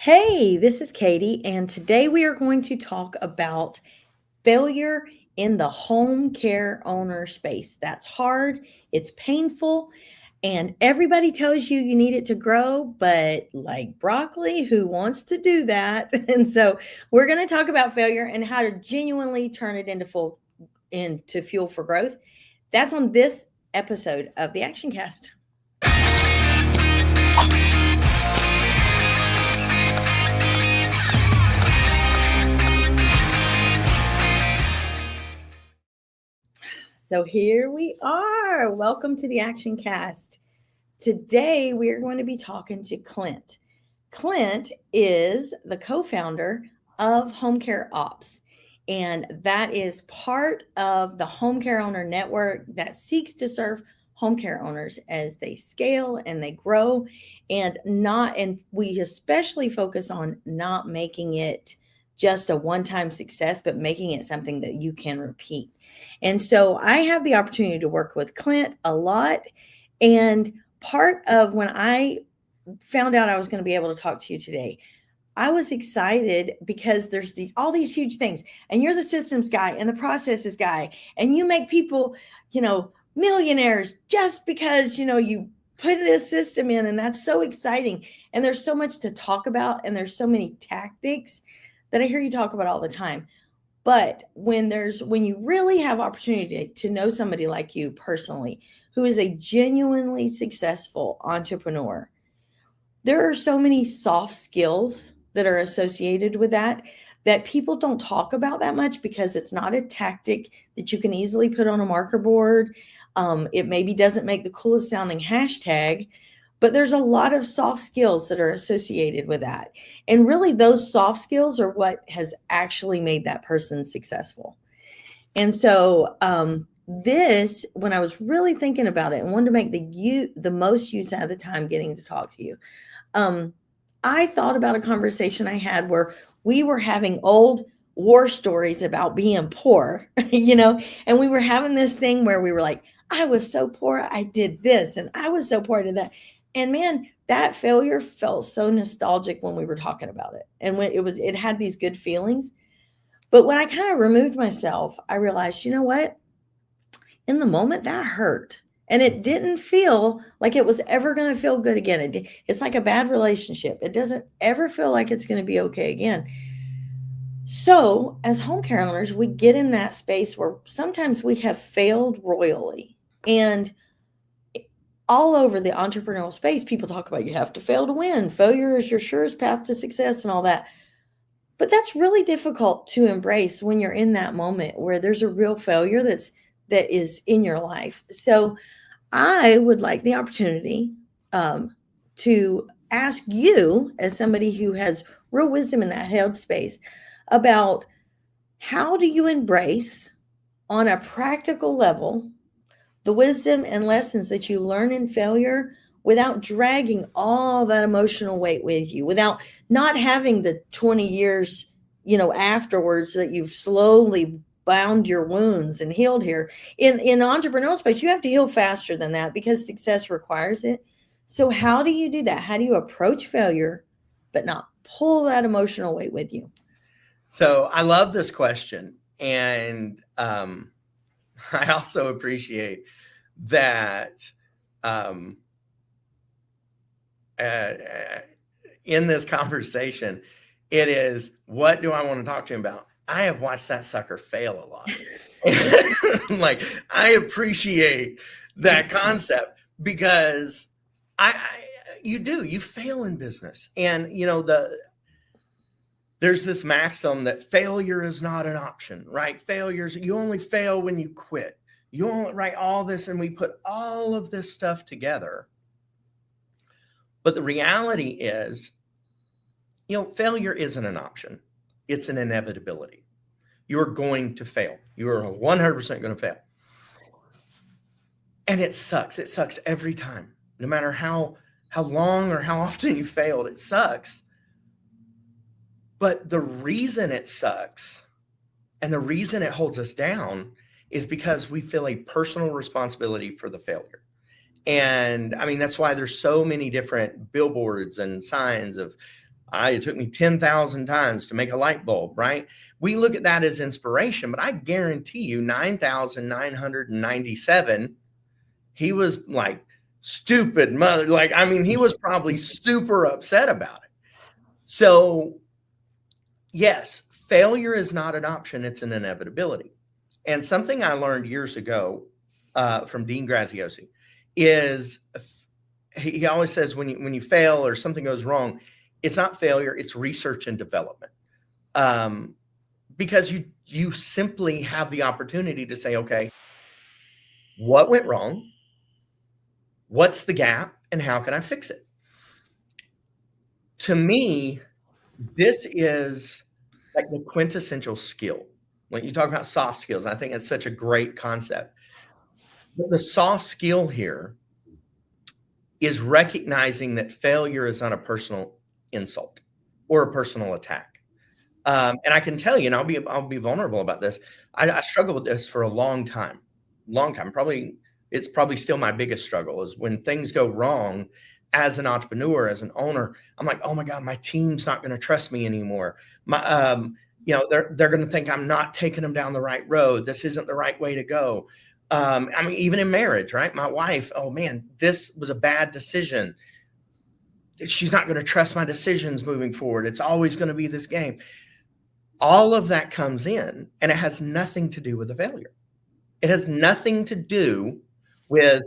Hey, this is Katie, and today we are going to talk about failure in the home care owner space. That's hard, it's painful, and everybody tells you you need it to grow, but like broccoli, who wants to do that? And so we're going to talk about failure and how to genuinely turn it into fuel for growth. That's on this episode of the Action Cast. So here we are. Welcome to the Action Cast. Today we are going to be talking to Clint. Clint is the co-founder of Home Care Ops, and that is part of the Home Care Owner Network that seeks to serve home care owners as they scale and they grow, and we especially focus on not making it just a one-time success, but making it something that you can repeat. And so I have the opportunity to work with Clint a lot. And part of when I found out I was going to be able to talk to you today, I was excited because there's all these huge things, and you're the systems guy and the processes guy, and you make people, millionaires just because, you put this system in, and that's so exciting. And there's so much to talk about, and there's so many tactics that I hear you talk about all the time. But when you really have opportunity to know somebody like you personally, who is a genuinely successful entrepreneur, there are so many soft skills that are associated with that people don't talk about that much because it's not a tactic that you can easily put on a marker board. It maybe doesn't make the coolest sounding hashtag, but there's a lot of soft skills that are associated with that. And really, those soft skills are what has actually made that person successful. And so, when I was really thinking about it and wanted to make the most use out of the time getting to talk to you, I thought about a conversation I had where we were having old war stories about being poor, and we were having this thing where we were like, I was so poor, I did this, and I was so poor, I did that. And man, that failure felt so nostalgic when we were talking about it. And when it had these good feelings. But when I kind of removed myself, I realized, you know what? In the moment, that hurt. And it didn't feel like it was ever going to feel good again. It's like a bad relationship. It doesn't ever feel like it's going to be okay again. So, as home care owners, we get in that space where sometimes we have failed royally. And all over the entrepreneurial space, people talk about you have to fail to win. Failure is your surest path to success and all that. But that's really difficult to embrace when you're in that moment where there's a real failure that is in your life. So I would like the opportunity to ask you, as somebody who has real wisdom in that headspace, about how do you embrace on a practical level the wisdom and lessons that you learn in failure without dragging all that emotional weight with you, without not having the 20 years, afterwards that you've slowly bound your wounds and healed here. In entrepreneurial space, you have to heal faster than that because success requires it. So how do you do that? How do you approach failure but not pull that emotional weight with you? So I love this question. And I also appreciate that in this conversation, it is, what do I want to talk to him about? I have watched that sucker fail a lot. Like, I appreciate that concept because you fail in business. And, there's this maxim that failure is not an option, right? You only fail when you quit. You only write all this, and we put all of this stuff together. But the reality is, failure isn't an option. It's an inevitability. You're going to fail. You're 100% going to fail. And it sucks. It sucks every time. No matter how long or how often you failed, it sucks. But the reason it sucks and the reason it holds us down is because we feel a personal responsibility for the failure. And I mean, that's why there's so many different billboards and signs of It took me 10,000 times to make a light bulb, right? We look at that as inspiration, but I guarantee you 9,997, he was like, stupid mother. Like, I mean, he was probably super upset about it. So yes, failure is not an option. It's an inevitability. And something I learned years ago from Dean Graziosi is he always says when you fail or something goes wrong, it's not failure, it's research and development. Because you simply have the opportunity to say, okay, what went wrong? What's the gap? And how can I fix it? To me, this is like the quintessential skill. When you talk about soft skills, I think it's such a great concept. But the soft skill here is recognizing that failure is not a personal insult or a personal attack. And I can tell you, and I'll be vulnerable about this. I struggled with this for a long time. It's probably still my biggest struggle is when things go wrong as an entrepreneur, as an owner. I'm like, oh my God, my team's not going to trust me anymore. They're going to think I'm not taking them down the right road. This isn't the right way to go. I mean, even in marriage, right? My wife, oh man, this was a bad decision. She's not going to trust my decisions moving forward. It's always going to be this game. All of that comes in, and it has nothing to do with the failure. It has nothing to do with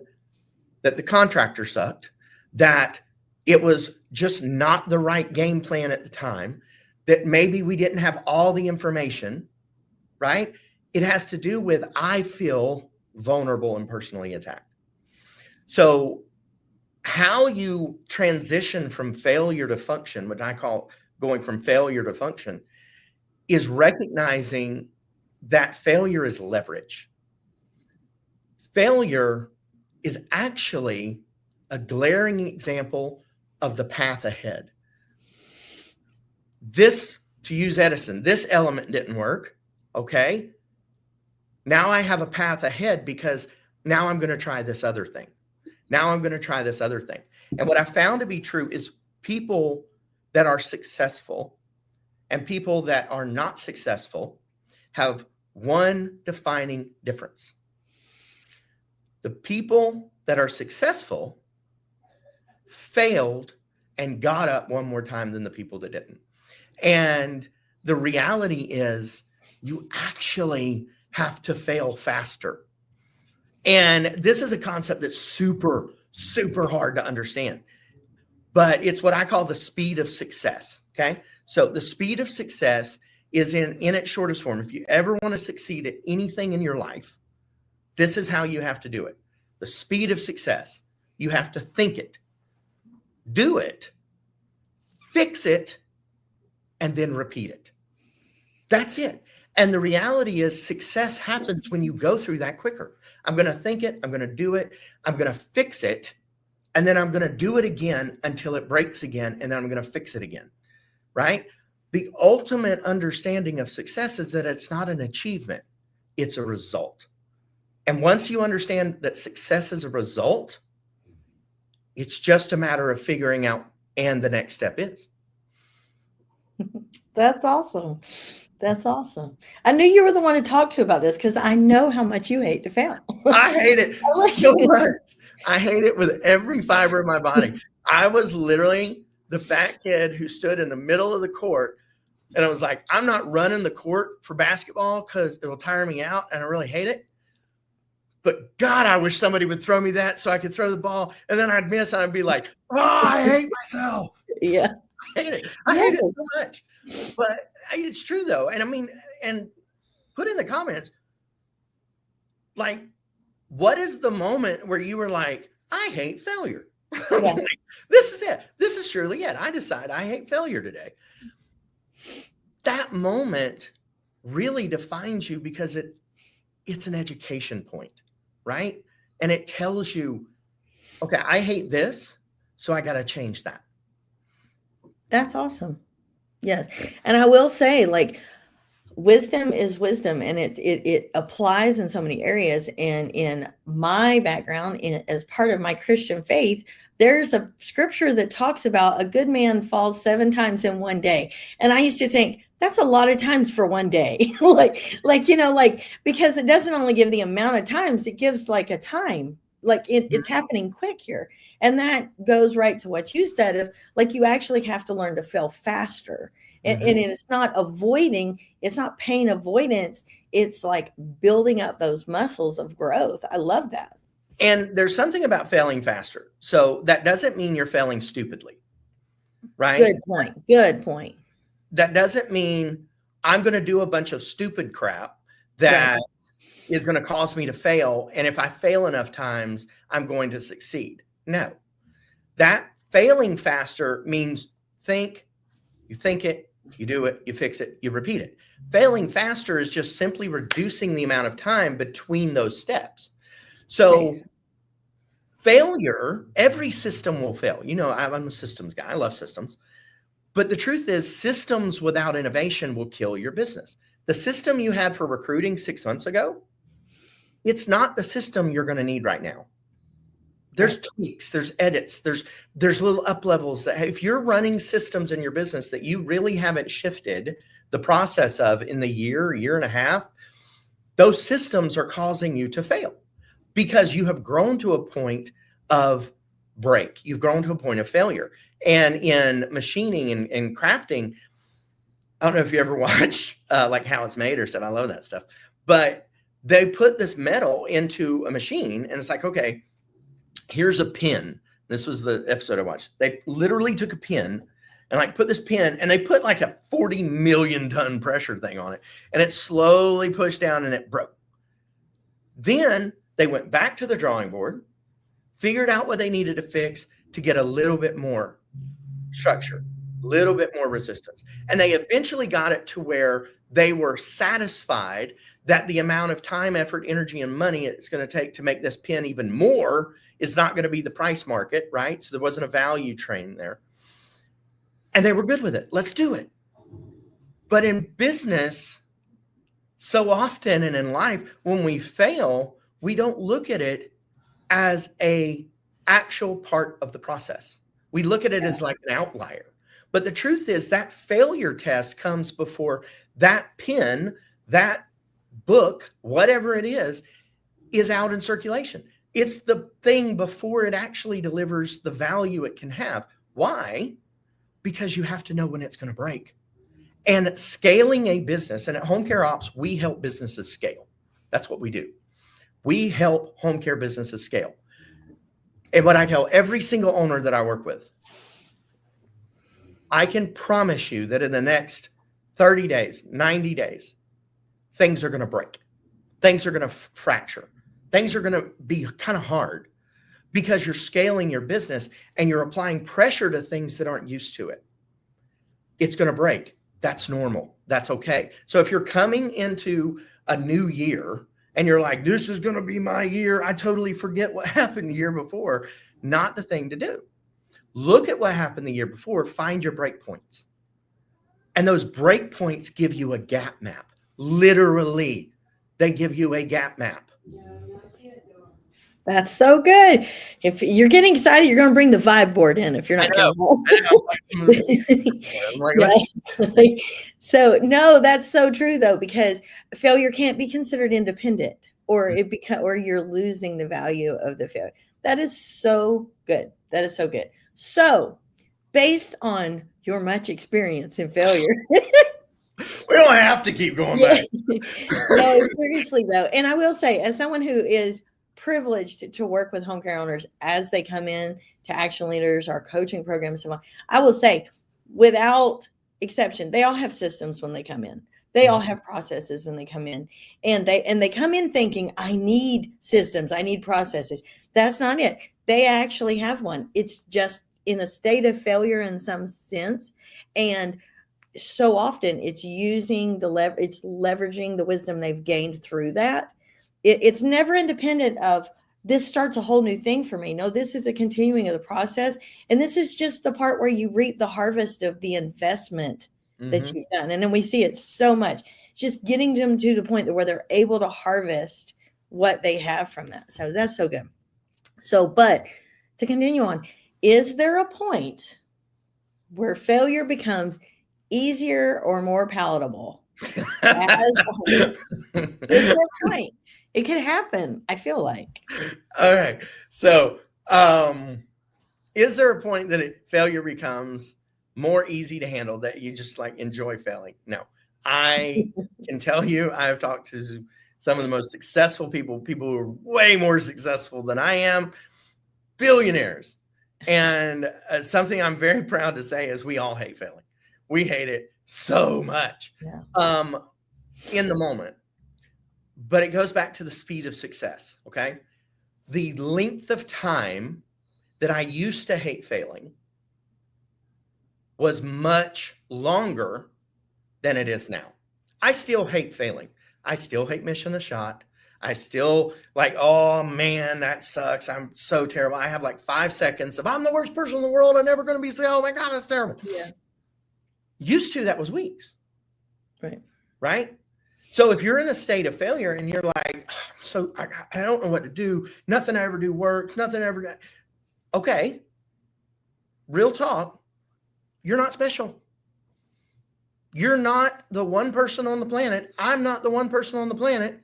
that the contractor sucked, that it was just not the right game plan at the time, that maybe we didn't have all the information, right? It has to do with I feel vulnerable and personally attacked. So how you transition from failure to function, what I call going from failure to function, is recognizing that failure is leverage. Failure is actually a glaring example of the path ahead. This, to use Edison, this element didn't work. Okay. Now I have a path ahead because now I'm going to try this other thing. Now I'm going to try this other thing. And what I found to be true is people that are successful and people that are not successful have one defining difference. The people that are successful failed and got up one more time than the people that didn't. And the reality is you actually have to fail faster. And this is a concept that's super, super hard to understand. But it's what I call the speed of success. Okay. So the speed of success is in its shortest form. If you ever want to succeed at anything in your life, this is how you have to do it. The speed of success. You have to think it, do it, fix it, and then repeat it. That's it. And the reality is success happens when you go through that quicker. I'm going to think it. I'm going to do it. I'm going to fix it. And then I'm going to do it again until it breaks again. And then I'm going to fix it again. Right? The ultimate understanding of success is that it's not an achievement. It's a result. And once you understand that success is a result, it's just a matter of figuring out and the next step is. That's awesome. That's awesome. I knew you were the one to talk to about this because I know how much you hate to fail. I hate it so much. I hate it with every fiber of my body. I was literally the fat kid who stood in the middle of the court, and I was like, I'm not running the court for basketball because it'll tire me out and I really hate it. But God, I wish somebody would throw me that so I could throw the ball, and then I'd miss and I'd be like, oh, I hate myself. Yeah. I hate it. I hate it so much. But it's true though. And I mean, and put in the comments, like, what is the moment where you were like, I hate failure? Yeah. Like, this is it. This is surely it. I decide I hate failure today. That moment really defines you because it's an education point, right? And it tells you, okay, I hate this, so I got to change that. That's awesome. Yes. And I will say, like, wisdom is wisdom, and it applies in so many areas. And in my background, as part of my Christian faith, there's a scripture that talks about a good man falls 7 times in one day. And I used to think that's a lot of times for one day. Because it doesn't only give the amount of times, it gives like a time, like it's happening quick here. And that goes right to what you said of like, you actually have to learn to fail faster. And it's not avoiding, it's not pain avoidance. It's like building up those muscles of growth. I love that. And there's something about failing faster. So that doesn't mean you're failing stupidly, right? Good point. Good point. That doesn't mean I'm going to do a bunch of stupid crap that is going to cause me to fail. And if I fail enough times, I'm going to succeed. No, that failing faster means you think it, you do it, you fix it, you repeat it. Failing faster is just simply reducing the amount of time between those steps. So failure, every system will fail. You know, I'm a systems guy. I love systems. But the truth is, systems without innovation will kill your business. The system you had for recruiting 6 months ago, it's not the system you're going to need right now. There's tweaks, there's edits, there's little up levels that if you're running systems in your business that you really haven't shifted the process of in the year and a half, those systems are causing you to fail because you have grown to a point of break. You've grown to a point of failure. And in machining and crafting, I don't know if you ever watch like How It's Made or stuff. I love that stuff. But they put this metal into a machine and it's like, okay, here's a pin. This was the episode I watched. They literally took a pin and like put this pin and they put like a 40 million ton pressure thing on it. And it slowly pushed down and it broke. Then they went back to the drawing board, figured out what they needed to fix to get a little bit more structure, a little bit more resistance. And they eventually got it to where they were satisfied that the amount of time, effort, energy, and money it's going to take to make this pin even more is not going to be the price market, right? So there wasn't a value train there. And they were good with it. Let's do it. But in business, so often and in life, when we fail, we don't look at it as a actual part of the process. We look at it as like an outlier. But the truth is that failure test comes before that pin, that book, whatever it is out in circulation. It's the thing before it actually delivers the value it can have. Why? Because you have to know when it's going to break. And scaling a business, and at Home Care Ops, we help businesses scale. That's what we do. We help home care businesses scale. And what I tell every single owner that I work with, I can promise you that in the next 30 days, 90 days, things are going to break. Things are going to fracture. Things are going to be kind of hard because you're scaling your business and you're applying pressure to things that aren't used to it. It's going to break. That's normal. That's okay. So if you're coming into a new year and you're like, this is going to be my year, I totally forget what happened the year before, not the thing to do. Look at what happened the year before, find your break points. And those break points give you a gap map. Literally, they give you a gap map. That's so good. If you're getting excited, you're going to bring the vibe board in if you're not careful. So no, that's so true though, because failure can't be considered independent or you're losing the value of the failure. That is so good. That is so good. So based on your much experience in failure, we don't have to keep going back. No, seriously though. And I will say, as someone who is privileged to work with home care owners as they come in to Action Leaders, our coaching program, and so on, I will say, without exception, they all have systems when they come in. They all have processes when they come in, and they come in thinking, I need systems, I need processes. That's not it. They actually have one. It's just in a state of failure in some sense, and so often it's using it's leveraging the wisdom they've gained through that. It's never independent of this starts a whole new thing for me. No, this is a continuing of the process. And this is just the part where you reap the harvest of the investment that Mhm. you've done. And then we see it so much. It's just getting them to the point where they're able to harvest what they have from that. So that's so good. So, but to continue on, is there a point where failure becomes easier or more palatable as a whole? Is there a point? It could happen, I feel like. Okay. So, is there a point that failure becomes more easy to handle, that you just like enjoy failing? No. I can tell you, I've talked to some of the most successful people who are way more successful than I am, billionaires. And something I'm very proud to say is we all hate failing. We hate it so much Yeah. in the moment. But it goes back to the speed of success. Okay. The length of time that I used to hate failing was much longer than it is now. I still hate failing. I still hate missing a shot. I still like, oh man, that sucks. I'm so terrible. I have like 5 seconds of I'm the worst person in the world. I'm never going to be oh my God, that's terrible. Yeah. Used to, that was weeks. Right. Right. So if you're in a state of failure and you're like, so I don't know what to do. Nothing I ever do works. Nothing ever. Okay. Real talk. You're not special. You're not the one person on the planet. I'm not the one person on the planet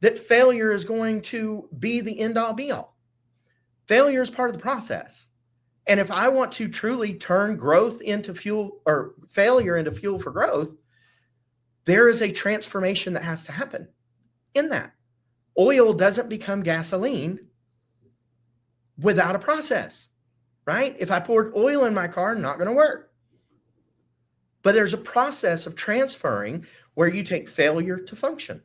that failure is going to be the end all be all. Failure is part of the process. And if I want to truly turn growth into fuel, or failure into fuel for growth, there is a transformation that has to happen in that. Oil doesn't become gasoline without a process, right? If I poured oil in my car, not going to work. But there's a process of transferring where you take failure to function.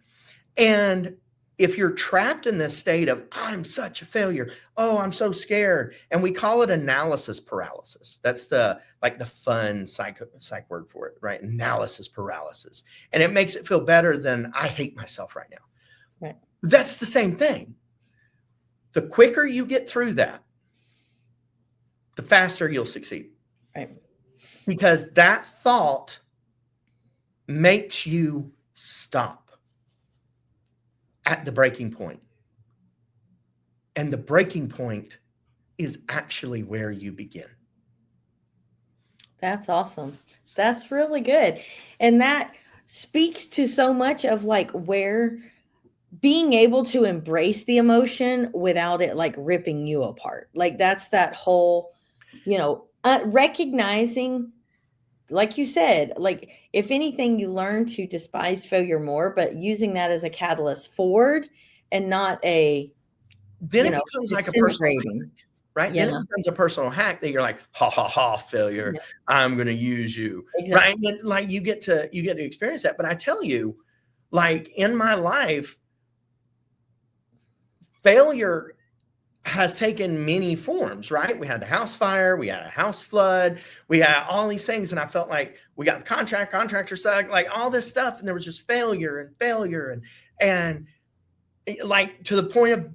And if you're trapped in this state of, I'm such a failure, oh, I'm so scared, and we call it analysis paralysis. That's the fun psych word for it, right? Analysis paralysis. And it makes it feel better than I hate myself right now. Right. That's the same thing. The quicker you get through that, the faster you'll succeed. Right. Because that thought makes you stop at the breaking point. And the breaking point is actually where you begin. That's awesome. That's really good. And that speaks to so much of like where being able to embrace the emotion without it like ripping you apart. Like that's that whole, recognizing, like you said, like if anything, you learn to despise failure more, but using that as a catalyst forward and not a, then it becomes like a personal hack, right? Yeah. Then it becomes a personal hack that you're like, ha ha ha, failure. Yeah. I'm going to use you, exactly. Right? Like you get to experience that. But I tell you, like in my life, failure has taken many forms, right? We had the house fire, we had a house flood, we had all these things. And I felt like we got the contractor sucked, like all this stuff. And there was just failure and like to the point of,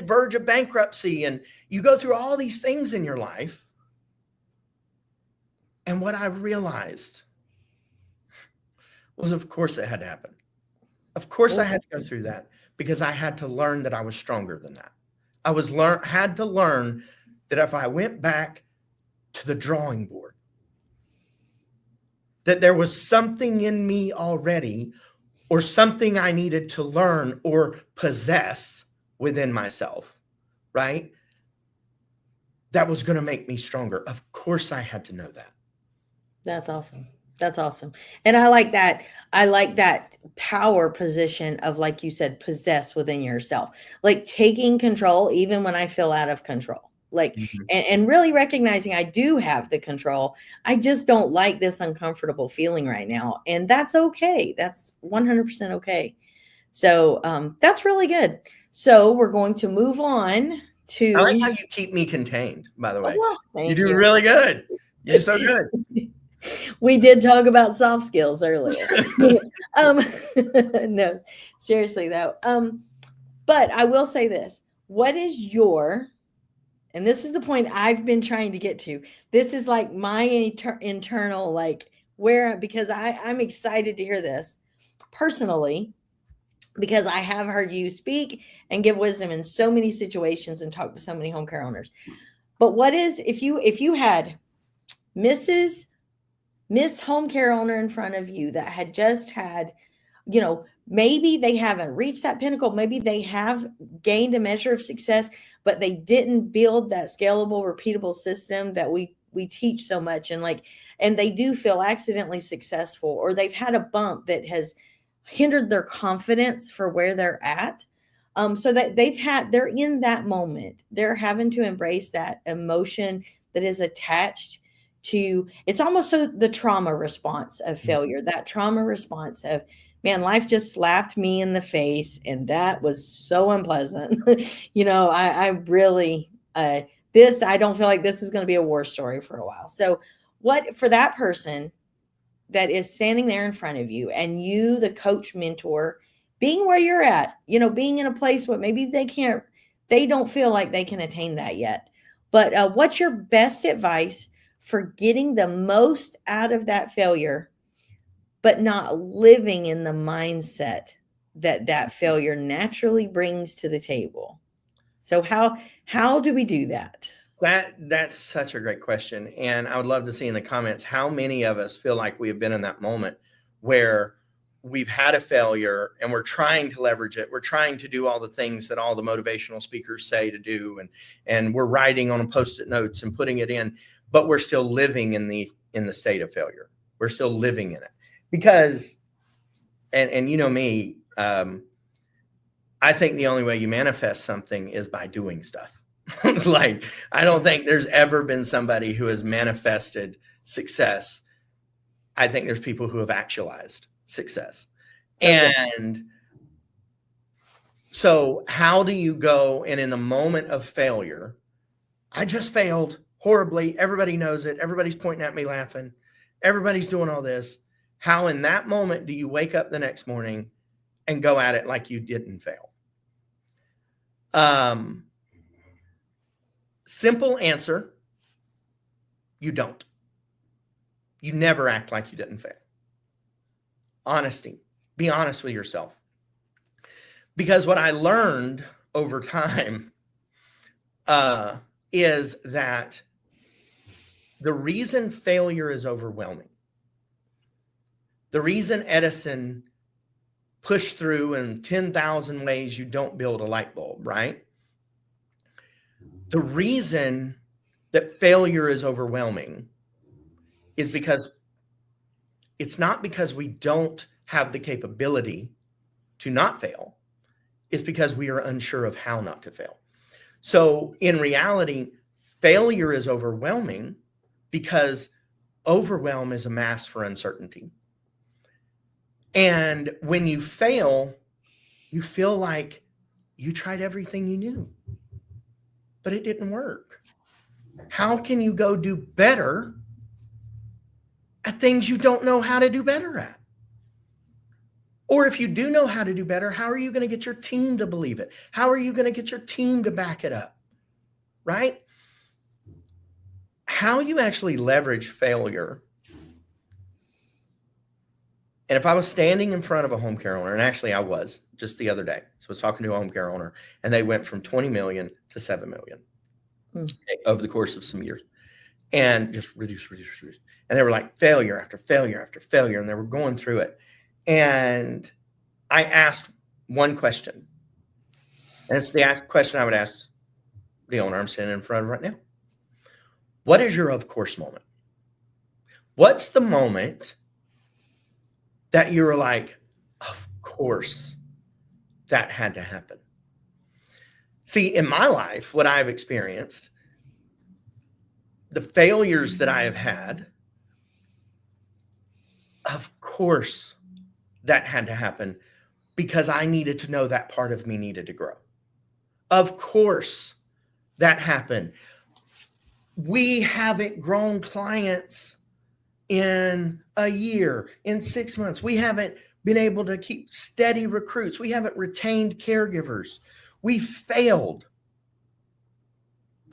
verge of bankruptcy. And you go through all these things in your life. And what I realized was, of course, it had to happen. Of course, I had to go through that because I had to learn that I was stronger than that. I had to learn that if I went back to the drawing board, that there was something in me already or something I needed to learn or possess within myself, right? That was going to make me stronger. Of course, I had to know that. That's awesome. That's awesome. And I like that. I like that power position of, like you said, possess within yourself, like taking control, even when I feel out of control, like, and really recognizing I do have the control. I just don't like this uncomfortable feeling right now. And that's okay. That's 100% okay. So that's really good. So we're going to move on to. I like how you keep me contained, by the way. Oh, well, you do really good. You're so good. We did talk about soft skills earlier. No, seriously though. But I will say this. What is your, and this is the point I've been trying to get to. This is like my internal, like, because I'm excited to hear this personally, because I have heard you speak and give wisdom in so many situations and talk to so many home care owners. But what is, if you had Miss home care owner in front of you that had just had, maybe they haven't reached that pinnacle, maybe they have gained a measure of success, but they didn't build that scalable, repeatable system that we teach so much, and they do feel accidentally successful, or they've had a bump that has hindered their confidence for where they're at. So that they're in that moment, they're having to embrace that emotion that is attached to, it's almost so the trauma response of failure, that trauma response of, man, life just slapped me in the face and that was so unpleasant. I really, I don't feel like this is going to be a war story for a while. So what, for that person that is standing there in front of you, and you, the coach mentor, being where you're at, being in a place where maybe they don't feel like they can attain that yet. But what's your best advice for getting the most out of that failure, but not living in the mindset that failure naturally brings to the table? So how do we do that? That's such a great question. And I would love to see in the comments how many of us feel like we have been in that moment where we've had a failure and we're trying to leverage it. We're trying to do all the things that all the motivational speakers say to do. And we're writing on Post-it notes and putting it in, but we're still living in the state of failure. We're still living in it because, and me, I think the only way you manifest something is by doing stuff. Like, I don't think there's ever been somebody who has manifested success. I think there's people who have actualized success. And so how do you go, and in the moment of failure, I just failed horribly. Everybody knows it. Everybody's pointing at me laughing. Everybody's doing all this. How in that moment do you wake up the next morning and go at it like you didn't fail? Simple answer, you don't. You never act like you didn't fail. Honesty. Be honest with yourself. Because what I learned over time is that the reason failure is overwhelming, the reason Edison pushed through in 10,000 ways you don't build a light bulb, right? The reason that failure is overwhelming is because it's not because we don't have the capability to not fail. It's because we are unsure of how not to fail. So in reality, failure is overwhelming because overwhelm is a mask for uncertainty. And when you fail, you feel like you tried everything you knew, but it didn't work. How can you go do better at things you don't know how to do better at? Or if you do know how to do better, how are you going to get your team to believe it? How are you going to get your team to back it up? Right? How you actually leverage failure. And if I was standing in front of a home care owner, and actually I was just the other day, so I was talking to a home care owner, and they went from 20 million to 7 million over the course of some years, and just reduce. And they were like failure after failure after failure, and they were going through it. And I asked one question, and it's the question I would ask the owner I'm standing in front of right now. What is your of course moment? What's the moment that you were like, of course, that had to happen? See, in my life, what I've experienced, the failures that I have had, of course, that had to happen because I needed to know that part of me needed to grow. Of course, that happened. We haven't grown clients in a year, in 6 months. We haven't been able to keep steady recruits. We haven't retained caregivers. We failed.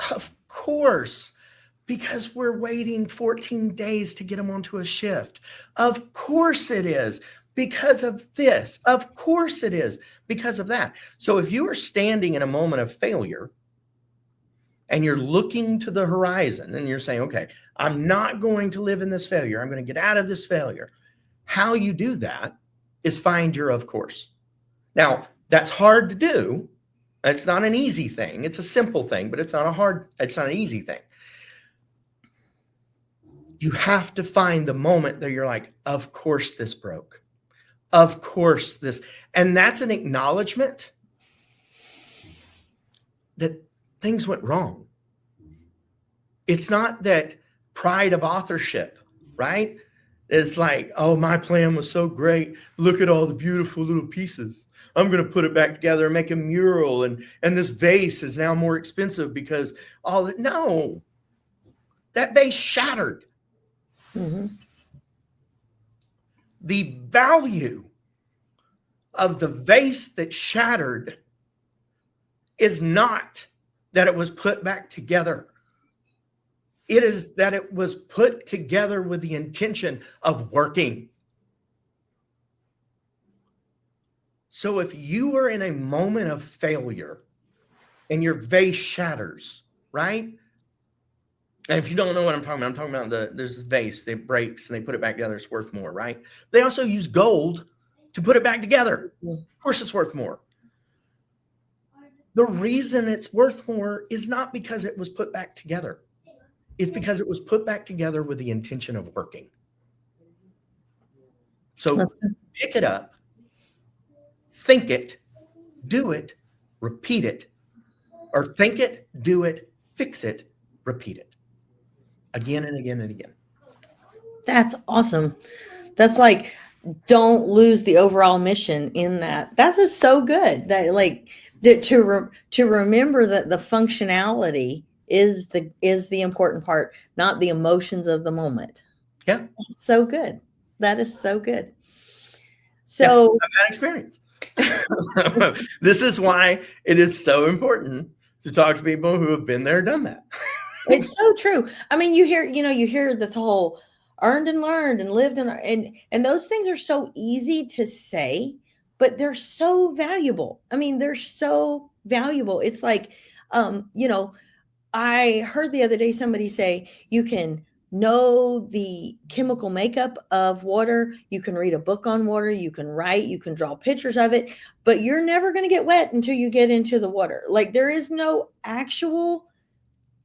Of course, Because we're waiting 14 days to get them onto a shift. Of course it is because of this. Of course it is because of that. So if you are standing in a moment of failure and you're looking to the horizon and you're saying, okay, I'm not going to live in this failure. I'm going to get out of this failure. How you do that is find your of course. Now, that's hard to do. It's not an easy thing. It's a simple thing, but it's not an easy thing. You have to find the moment that you're like, of course this broke. Of course this. And that's an acknowledgement that things went wrong. It's not that pride of authorship, right? It's like, oh, my plan was so great. Look at all the beautiful little pieces. I'm going to put it back together and make a mural. And this vase is now more expensive because no, that vase shattered. Mm-hmm. The value of the vase that shattered is not that it was put back together. It is that it was put together with the intention of working. So if you are in a moment of failure and your vase shatters, right? And if you don't know what I'm talking about, there's this vase that breaks and they put it back together. It's worth more, right? They also use gold to put it back together. Of course, it's worth more. The reason it's worth more is not because it was put back together. It's because it was put back together with the intention of working. So pick it up, think it, do it, repeat it, or think it, do it, fix it, repeat it. Again and again and again. That's awesome. That's like, don't lose the overall mission in that. That was so good. That like to remember that the functionality is the important part, not the emotions of the moment. Yeah. That's so good. That is so good. So I've had experience. This is why it is so important to talk to people who have been there, done that. It's so true. I mean, you hear the whole earned and learned and lived and those things are so easy to say, but they're so valuable. I mean, they're so valuable. It's like, I heard the other day somebody say you can know the chemical makeup of water. You can read a book on water. You can write, you can draw pictures of it, but you're never going to get wet until you get into the water. Like there is no actual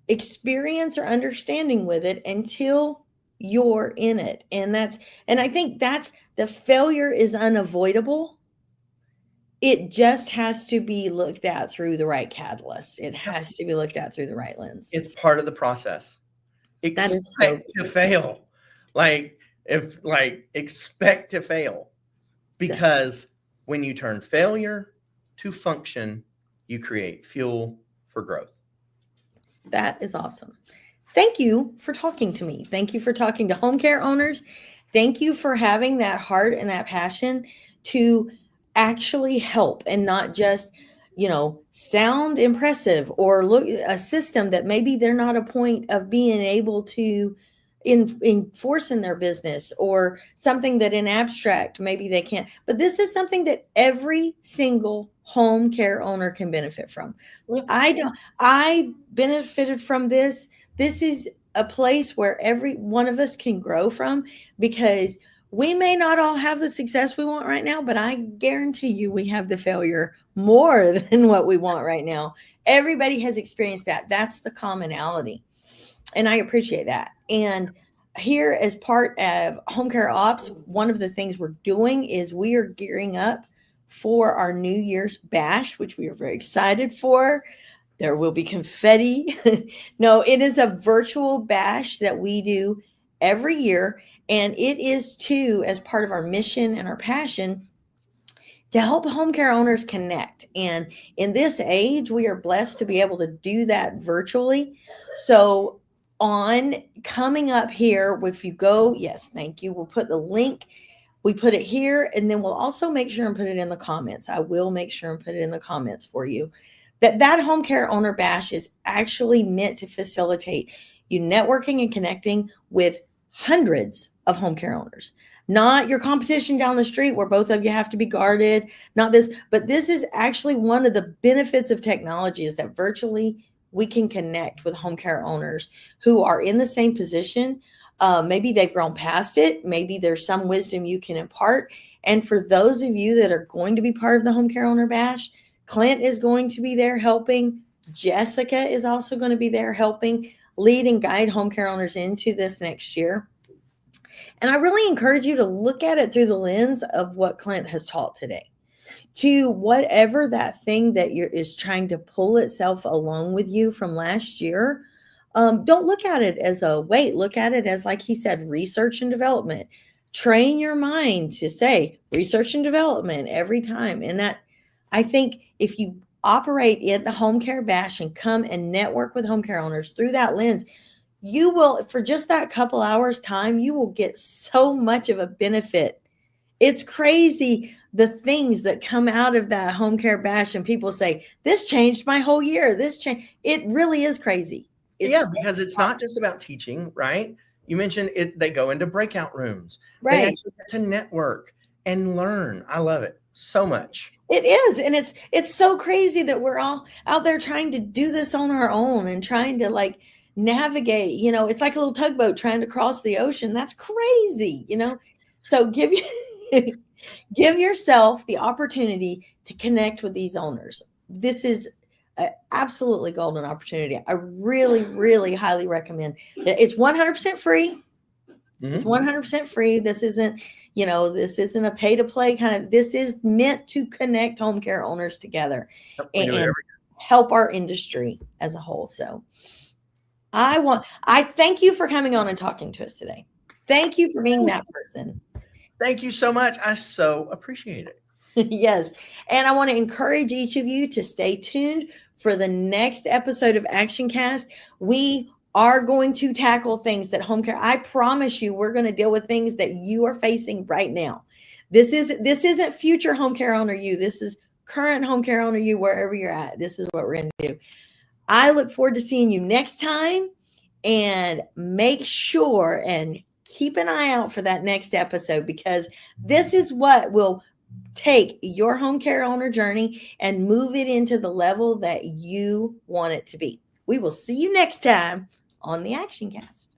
experience or understanding with it until you're in it. And I think that's the failure is unavoidable. It just has to be looked at through the right catalyst. It has to be looked at through the right lens. It's part of the process. Expect to fail. Expect to fail. Because when you turn failure to function, you create fuel for growth. That is awesome. Thank you for talking to me. Thank you for talking to home care owners. Thank you for having that heart and that passion to actually help and not just, sound impressive or look a system that maybe they're not a point of being able to enforce in their business or something that in abstract, maybe they can't. But this is something that every single home care owner can benefit from. I benefited from this. This is a place where every one of us can grow from, because we may not all have the success we want right now, but I guarantee you we have the failure more than what we want right now. Everybody has experienced that. That's the commonality. And I appreciate that. And here, as part of Home Care Ops, one of the things we're doing is we are gearing up for our New Year's bash, which we are very excited for. There will be confetti. No, it is a virtual bash that we do every year. And it is too, as part of our mission and our passion, to help home care owners connect. And in this age, we are blessed to be able to do that virtually. So on coming up here, if you go, yes, thank you. We'll put the link. We put it here, and then we'll also make sure and put it in the comments. I will make sure and put it in the comments for you. That home care owner bash is actually meant to facilitate You networking and connecting with hundreds of home care owners, not your competition down the street where both of you have to be guarded, not this, but this is actually one of the benefits of technology is that virtually we can connect with home care owners who are in the same position. Maybe they've grown past it. Maybe there's some wisdom you can impart. And for those of you that are going to be part of the Home Care Owner Bash, Clint is going to be there helping. Jessica is also going to be there helping lead and guide home care owners into this next year. And I really encourage you to look at it through the lens of what Clint has taught today. To whatever that thing that is trying to pull itself along with you from last year, don't look at it as a weight. Look at it as, like he said, research and development. Train your mind to say research and development every time. And that, I think, if you operate in the Home Care Bash and come and network with home care owners through that lens, you will, for just that couple hours time, you will get so much of a benefit. It's crazy the things that come out of that Home Care Bash, and people say, this changed my whole year. This changed. It really is crazy. Because it's not just about teaching, right? You mentioned it. They go into breakout rooms. Right. They actually get to network and learn. I love it so much. It is. And it's so crazy that we're all out there trying to do this on our own and trying to like navigate, it's like a little tugboat trying to cross the ocean. That's crazy, So give yourself the opportunity to connect with these owners. This is an absolutely golden opportunity. I really, really highly recommend it. It's 100% free. Mm-hmm. It's 100% free. This isn't, this isn't a pay to play kind of, this is meant to connect home care owners together and help our industry as a whole. So I thank you for coming on and talking to us today. Thank you for being that person. Thank you so much. I so appreciate it. Yes. And I want to encourage each of you to stay tuned for the next episode of Action Cast. We are going to tackle things that home care, I promise you, we're going to deal with things that you are facing right now. This isn't future home care owner you. This is current home care owner you, wherever you're at. This is what we're going to do. I look forward to seeing you next time, and make sure and keep an eye out for that next episode, because this is what will take your home care owner journey and move it into the level that you want it to be. We will see you next time on the Action Cast.